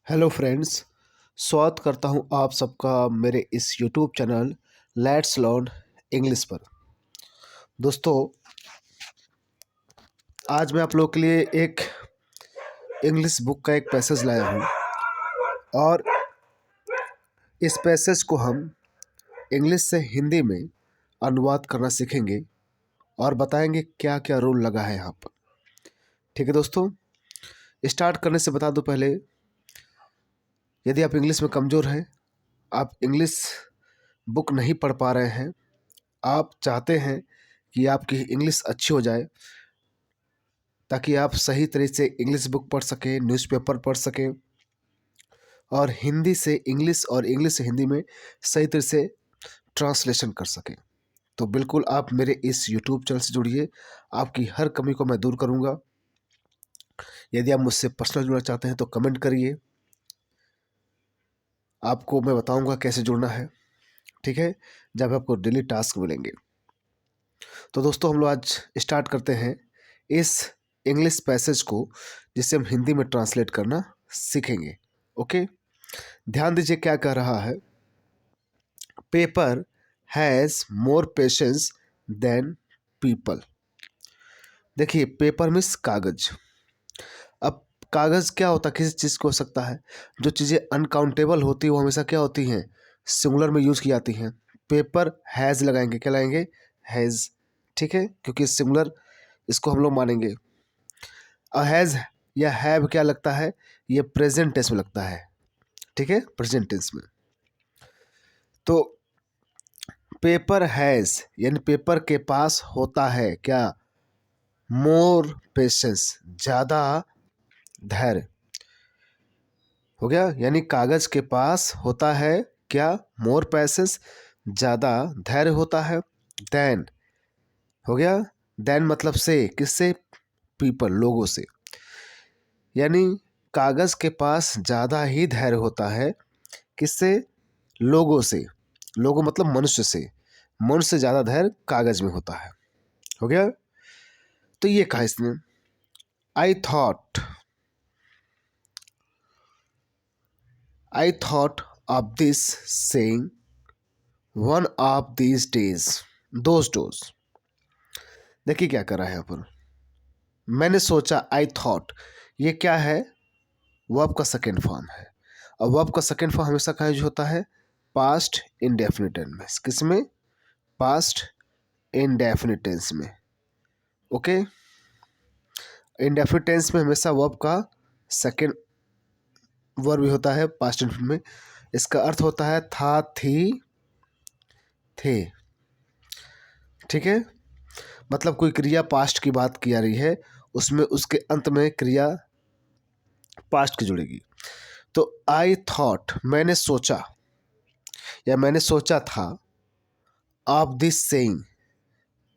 Hello friends. स्वागत करता हूं आप सबका मेरे इस YouTube channel let's learn English पर। दोस्तों, आज मैं आप लोगों के लिए एक इंग्लिश बुक का एक पैसेज लाया हूं और इस पैसेज को हम इंग्लिश से हिंदी में अनुवाद करना सीखेंगे और बताएंगे क्या क्या रूल लगा है यहाँ पर। ठीक है दोस्तों, स्टार्ट करने से बता दूं पहले, यदि आप इंग्लिश में कमज़ोर हैं, आप इंग्लिश बुक नहीं पढ़ पा रहे हैं, आप चाहते हैं कि आपकी इंग्लिश अच्छी हो जाए ताकि आप सही तरीके से इंग्लिश बुक पढ़ सकें, न्यूज़पेपर पढ़ सकें और हिंदी से इंग्लिश और इंग्लिश से हिंदी में सही तरह से ट्रांसलेशन कर सकें, तो बिल्कुल आप मेरे इस यूट्यूब चैनल से जुड़िए। आपकी हर कमी को मैं दूर करूंगा। यदि आप मुझसे पर्सनल जुड़ना चाहते हैं तो कमेंट करिए, आपको मैं बताऊंगा कैसे जुड़ना है। ठीक है, जब आपको डेली टास्क मिलेंगे। तो दोस्तों, हम लोग आज स्टार्ट करते हैं इस इंग्लिश पैसेज को, जिसे हम हिंदी में ट्रांसलेट करना सीखेंगे। ओके, ध्यान दीजिए क्या कह रहा है। Paper has more patience than people. देखिए, पेपर मीन्स कागज। अब कागज क्या होता है, किसी चीज़ को हो सकता है। जो चीज़ें अनकाउंटेबल होती है वो हमेशा क्या होती हैं, सिंगुलर में यूज की जाती हैं। पेपर हैज़ लगाएंगे, क्या लगाएंगे, हैज़। ठीक है, क्योंकि सिंगुलर इसको हम लोग मानेंगे। और हैज़ या हैव क्या लगता है, ये प्रेजेंट टेंस में लगता है। ठीक है, प्रेजेंट टेंस में। तो पेपर हैज़ यानी पेपर के पास होता है क्या, मोर पेशेंस, ज़्यादा धैर्य। हो गया, यानी कागज के पास होता है क्या, मोर पेशेंस, ज़्यादा धैर्य होता है। देन हो गया, देन मतलब से, किससे, पीपल, लोगों से। यानी कागज के पास ज़्यादा ही धैर्य होता है, किससे, लोगों से। लोगों मतलब मनुष्य से, मनुष्य से ज़्यादा धैर्य कागज में होता है। हो गया, तो ये कहा इसने। I thought of this saying one of these days, those dose. देखिए क्या कर रहा है यहाँ पर, मैंने सोचा, आई थॉट, ये क्या है, वर्ब का सेकेंड फॉर्म है। और वर्ब का सेकेंड फॉर्म हमेशा का यूज होता है पास्ट इंडेफिनिट टेंस में। किसमें, पास्ट इंडेफिनिट टेंस में। ओके, इंडेफिनिट टेंस में हमेशा वर्ब का सेकेंड वर्ब भी होता है पास्ट इंडेफिनिट में। इसका अर्थ होता है था, थी, थे। ठीक है, मतलब कोई क्रिया पास्ट की बात की जा रही है, उसमें उसके अंत में क्रिया पास्ट की जुड़ेगी। तो आई थॉट, मैंने सोचा या मैंने सोचा था, ऑफ दिस सेइंग,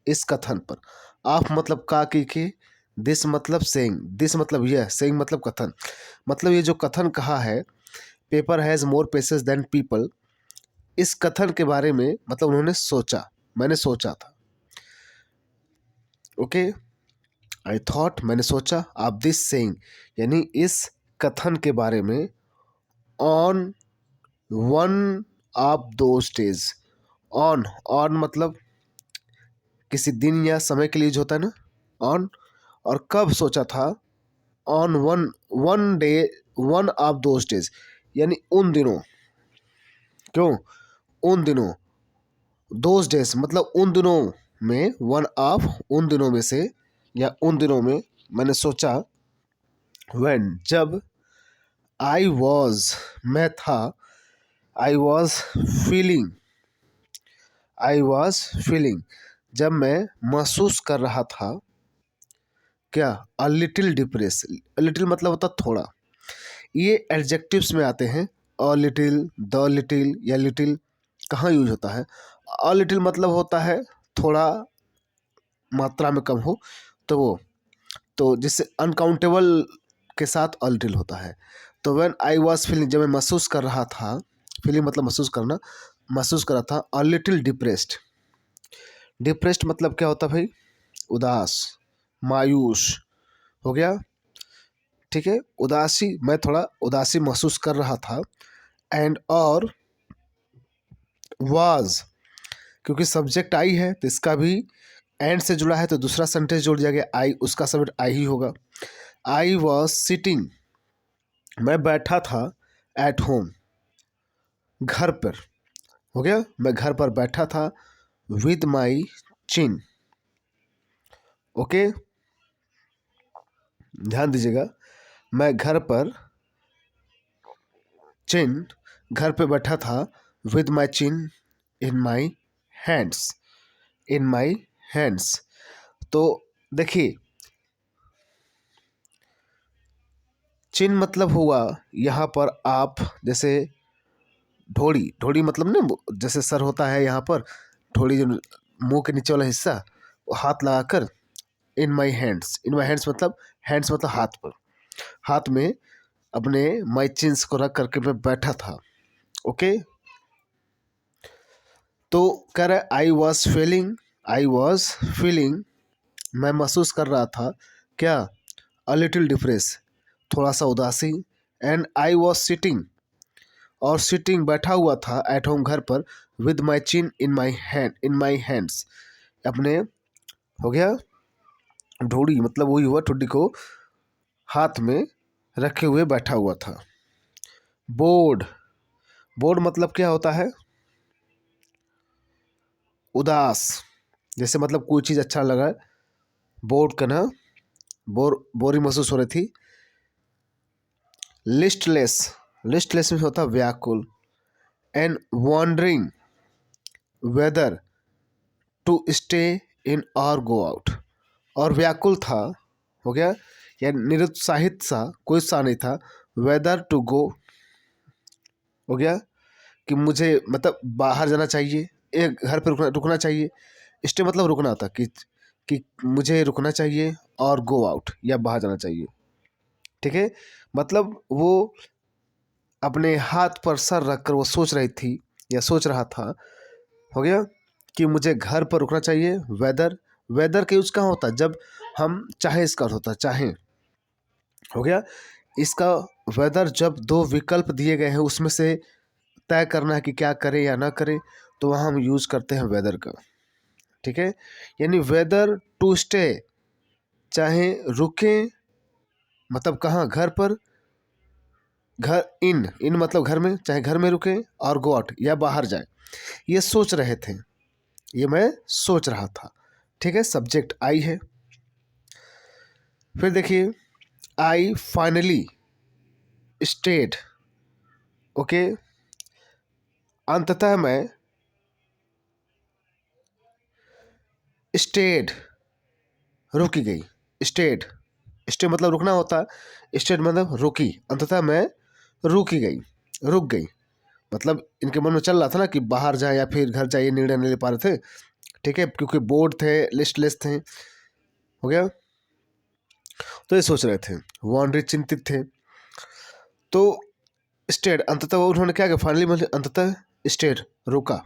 इस कथन पर। ऑफ मतलब का की, दिस मतलब सेइंग, दिस मतलब यह, सेइंग मतलब कथन। मतलब ये जो कथन कहा है, paper has more paces than people, इस कथन के बारे में मतलब उन्होंने सोचा, मैंने सोचा था। ओके, आई थॉट, मैंने सोचा, ऑफ दिस सेइंग यानी इस कथन के बारे में, on one of those days. On मतलब किसी दिन या समय के लिए जो होता है ना, ऑन। और कब सोचा था, on one day, one of those days, यानी उन दिनों। क्यों, उन दिनों, दोज डेज मतलब उन दिनों में, वन ऑफ उन दिनों में से या उन दिनों में मैंने सोचा, व्हेन जब, आई वॉज मैं था, I was feeling, I was feeling जब मैं महसूस कर रहा था क्या, अ लिटिल डिप्रेस। लिटिल मतलब होता थोड़ा। ये एडजेक्टिव्स में आते हैं, अ लिटिल, द लिटिल या लिटिल कहाँ यूज होता है। अ लिटिल मतलब होता है थोड़ा, मात्रा में कम हो, तो वो, तो जिससे अनकाउंटेबल के साथ अ लिटिल होता है। तो व्हेन आई वॉज फीलिंग, जब मैं महसूस कर रहा था, फीलिंग मतलब महसूस करना, महसूस कर रहा था, अ लिटिल डिप्रेस्ड। डिप्रेस्ड मतलब क्या होता है भाई, उदास, मायूस। हो गया, ठीक है, उदासी, मैं थोड़ा उदासी महसूस कर रहा था। एंड और वाज, क्योंकि सब्जेक्ट आई है तो इसका भी एंड से जुड़ा है तो दूसरा सेंटेंस जोड़ दिया गया आई, उसका सब्जेक्ट आई ही होगा। आई वॉज सिटिंग, मैं बैठा था एट होम, घर पर, हो गया, मैं घर पर बैठा था विद माई चिन। ओके, ध्यान दीजिएगा, मैं घर पर चिन, घर पे बैठा था with my chin in my hands, in my hands. तो देखिए, चिन मतलब हुआ यहाँ पर आप, जैसे ढोड़ी, ढोड़ी मतलब ना, जैसे सर होता है यहाँ पर, ढोड़ी जो मुंह के नीचे वाला हिस्सा, वो हाथ लगाकर in my hands, in my hands मतलब, हैंड्स मतलब हाथ पर, हाथ में अपने माई चिन्स को रख करके मैं बैठा था। ओके, तो कह रहा है I was feeling, I was feeling, मैं महसूस कर रहा था क्या, अ लिटिल डिप्रेस, थोड़ा सा उदासी। एंड आई वॉज सिटिंग, और सिटिंग बैठा हुआ था एट होम, घर पर, with my chin in my hand, in my hands, अपने, हो गया, ढोड़ी मतलब वही हुआ, ठुड्डी को हाथ में रखे हुए बैठा हुआ था। बोर्ड, बोर्ड मतलब क्या होता है, उदास, जैसे मतलब कोई चीज़ अच्छा लगा, बोर्ड करना, बोरी महसूस हो रही थी। लिस्टलेस, लिस्टलेस में होता व्याकुल। And wondering whether to stay in or go out, और व्याकुल था, हो गया, या निरुत्साहित सा, कोई सा नहीं था, वेदर टू गो, हो गया, कि मुझे मतलब बाहर जाना चाहिए, एक घर पर रुकना चाहिए। स्टे मतलब रुकना होता, कि मुझे रुकना चाहिए, और गो आउट या बाहर जाना चाहिए। ठीक है, मतलब वो अपने हाथ पर सर रखकर वो सोच रही थी या सोच रहा था, हो गया, कि मुझे घर पर रुकना चाहिए। वेदर, वेदर के यूज कहाँ होता है, जब हम चाहे, इसका अर्थ होता है चाहे, हो गया, इसका वेदर जब दो विकल्प दिए गए हैं उसमें से तय करना है कि क्या करें या ना करें, तो वहाँ हम यूज करते हैं वेदर का। ठीक है, यानी वेदर टू स्टे, चाहे रुके, मतलब कहाँ, घर पर, घर, इन मतलब घर में, चाहे घर में रुके, और गो आउट या बाहर जाए, ये सोच रहे थे, ये मैं सोच रहा था। ठीक है, सब्जेक्ट आई है। फिर देखिए, आई फाइनली स्टेड, ओके, अंततः मैं, स्टेड रुकी गई, स्टेड, स्टे मतलब रुकना होता है, स्टेड मतलब रुकी, अंततः मैं रुकी गई, रुक गई, मतलब इनके मन में चल रहा था ना कि बाहर जाए या फिर घर जाए, निर्णय नहीं ले पा रहे थे। ठीक है, क्योंकि बोर्ड थे, लिस्टलेस थे, हो गया, तो ये सोच रहे थे, वॉन्डरी चिंतित थे। तो स्टेड, अंततः उन्होंने क्या किया, फाइनली मतलब अंततः स्टेड रुका,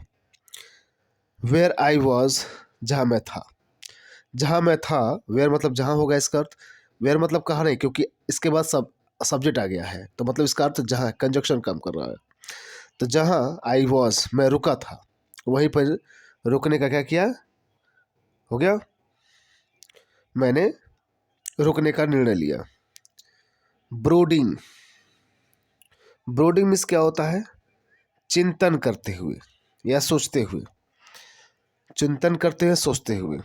वेयर आई वॉज, जहाँ मैं था, जहाँ मैं था, वेयर मतलब जहाँ होगा इसका अर्थ, वेयर मतलब कहाँ नहीं, क्योंकि इसके बाद सब सब्जेक्ट आ गया है, तो मतलब इसका अर्थ जहाँ, कंजक्शन काम कर रहा है। तो जहाँ आई वॉज, मैं रुका था, वहीं पर रुकने का क्या किया, हो गया, मैंने रुकने का निर्णय लिया। ब्रोडिंग, ब्रोडिंग मीन्स क्या होता है, चिंतन करते हुए या सोचते हुए, चिंतन करते हुए, सोचते हुए,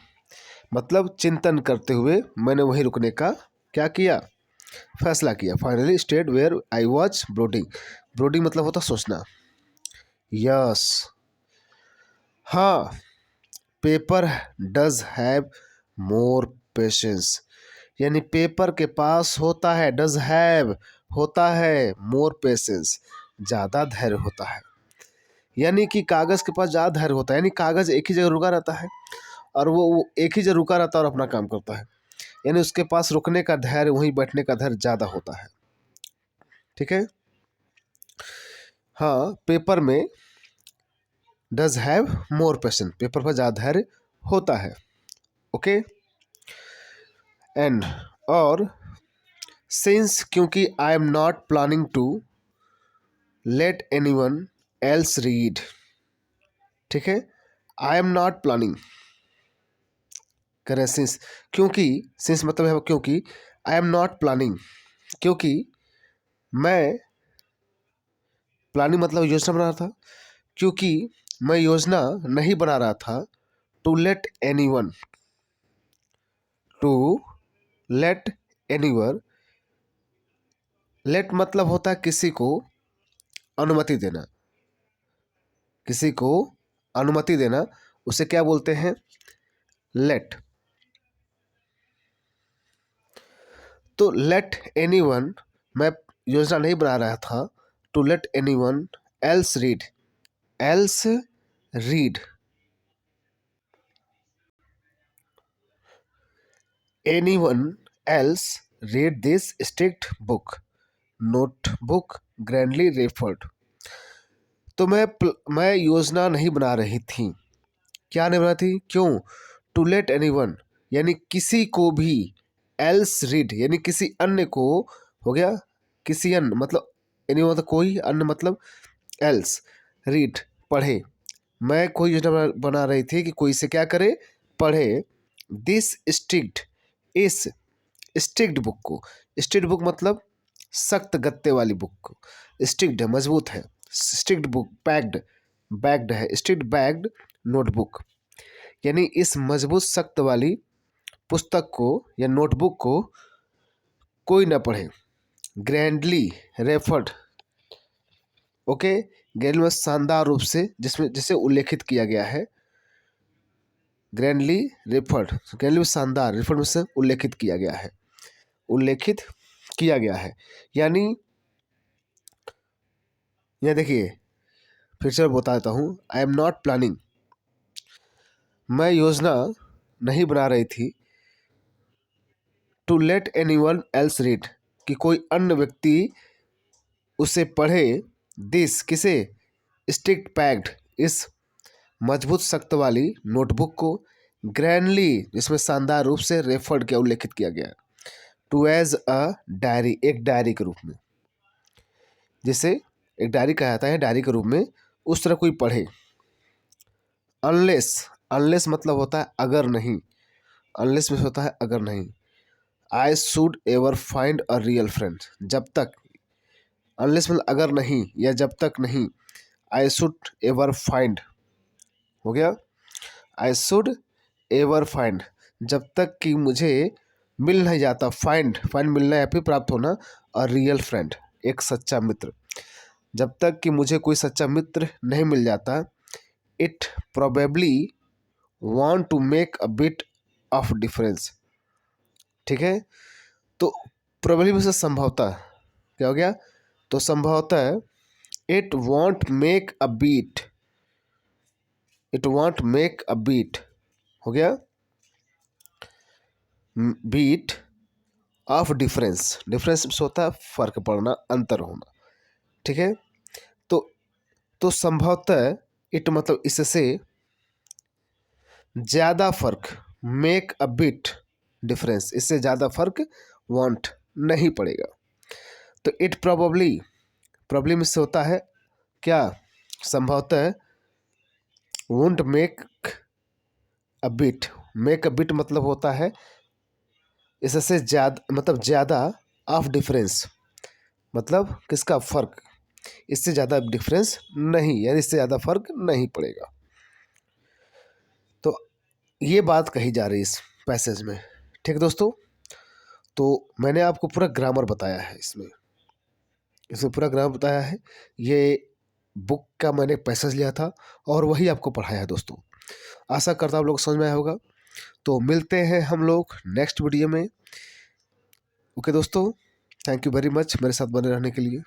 मतलब चिंतन करते हुए मैंने वहीं रुकने का क्या किया, फैसला किया। Finally stayed where I was brooding, brooding मतलब होता सोचना। यस, हाँ, paper does have more patience, यानी पेपर के पास होता है, डज हैव होता है, मोर पेशेंस ज़्यादा धैर्य होता है, यानी कि कागज़ के पास ज़्यादा धैर्य होता है, यानी कागज़ एक ही जगह रुका रहता है, और वो एक ही जगह रुका रहता है और अपना काम करता है, यानी उसके पास रुकने का धैर्य, वहीं बैठने का धैर्य ज़्यादा होता है। ठीक है, हाँ, पेपर में does have more patience, paper पर ज़्यादा धैर्य होता है। ओके, एंड और सिंस क्योंकि I am not planning to let anyone else read. ठीक है, आई एम नॉट प्लानिंग करें सिंस, क्योंकि सिंस मतलब है क्योंकि, आई एम नॉट प्लानिंग क्योंकि मैं, प्लानिंग मतलब योजना बना रहा था, क्योंकि मैं योजना नहीं बना रहा था to let anyone, to let anyone, let मतलब होता है किसी को अनुमति देना, किसी को अनुमति देना, उसे क्या बोलते हैं, लेट। तो लेट एनीवन, मैं योजना नहीं बना रहा था to let anyone else read, else read, anyone else read this strict book, notebook grandly referred. तो मैं योजना नहीं बना रही थी, क्या नहीं बना थी, क्यों, टू लेट एनीवन यानी किसी को भी, एल्स रीड यानी किसी अन्य को, हो गया किसी अन्य मतलब, एनी मतलब कोई, अन्य मतलब एल्स, रीड पढ़े, मैं कोई योजना बना रही थी कि कोई से क्या करे, पढ़े, दिस स्ट्रिक्ट, इस स्ट्रिक्ट बुक को, स्ट्रिक्ट बुक मतलब सख्त गत्ते वाली बुक को, स्ट्रिक्ट है मजबूत है, स्ट्रिक्ट बुक, पैक्ड, बैग्ड है, स्ट्रिक्ट बैग्ड नोटबुक, यानी इस मजबूत सख्त वाली पुस्तक को या नोटबुक को कोई ना पढ़े, ग्रैंडली रेफर्ड, ओके, ग्रैंडली में शानदार रूप से, जिसमें जिसे उल्लेखित किया गया है, ग्रैंडली रेफर्ड, ग्रैंडली में शानदार, रेफर्ड में से उल्लेखित किया गया है, उल्लेखित किया गया है, यानी यह देखिए फिर से बता देता हूँ, आई एम नॉट प्लानिंग, मैं योजना नहीं बना रही थी, to let anyone else read कि कोई अन्य व्यक्ति उसे पढ़े, दिस किसे, स्ट्रिक्ट पैक्ड इस मजबूत सख्त वाली नोटबुक को, ग्रैंडली जिसमें शानदार रूप से रेफर्ड किया, उल्लेखित किया गया, टू एज अ डायरी एक डायरी के रूप में, जिसे एक डायरी कहा जाता है, डायरी के रूप में उस तरह कोई पढ़े, अनलेस, अनलेस मतलब होता है अगर नहीं, अनलेस में होता है अगर नहीं, I should ever find a real friend, जब तक, अनलेस मतलब अगर नहीं या जब तक नहीं, आई शुड एवर फाइंड, हो गया, आई शुड एवर फाइंड, जब तक कि मुझे मिल नहीं जाता, फाइंड, फाइंड मिलना या फिर प्राप्त होना, और रियल फ्रेंड एक सच्चा मित्र, जब तक कि मुझे कोई सच्चा मित्र नहीं मिल जाता, it probably want to make a bit of difference. ठीक है, तो प्रोबेबली में से संभवतः क्या हो गया, तो संभवतः it won't make a beat, it won't make a beat, हो गया बीट ऑफ डिफरेंस, डिफरेंस होता है फर्क पड़ना, अंतर होना। ठीक है, तो संभवतः इट मतलब इससे ज़्यादा फर्क, मेक अ बिट डिफरेंस, इससे ज़्यादा फर्क वॉन्ट नहीं पड़ेगा, तो इट प्रोबेबली, प्रोबेबली में से होता है क्या, संभवतः won't make a bit, make a bit मतलब होता है इससे ज़्यादा, मतलब ज़्यादा ऑफ डिफरेंस, मतलब किसका फर्क, इससे ज़्यादा डिफरेंस नहीं, यानी इससे ज़्यादा फर्क नहीं पड़ेगा। तो ये बात कही जा रही है इस पैसेज में। ठीक है दोस्तों, तो मैंने आपको पूरा ग्रामर बताया है, इसमें पूरा ग्रामर बताया है, ये बुक का मैंने पैसेज लिया था और वही आपको पढ़ाया है दोस्तों। आशा करता हूँ आप लोग समझ में आया होगा। तो मिलते हैं हम लोग नेक्स्ट वीडियो में। ओके दोस्तों, थैंक यू वेरी मच मेरे साथ बने रहने के लिए।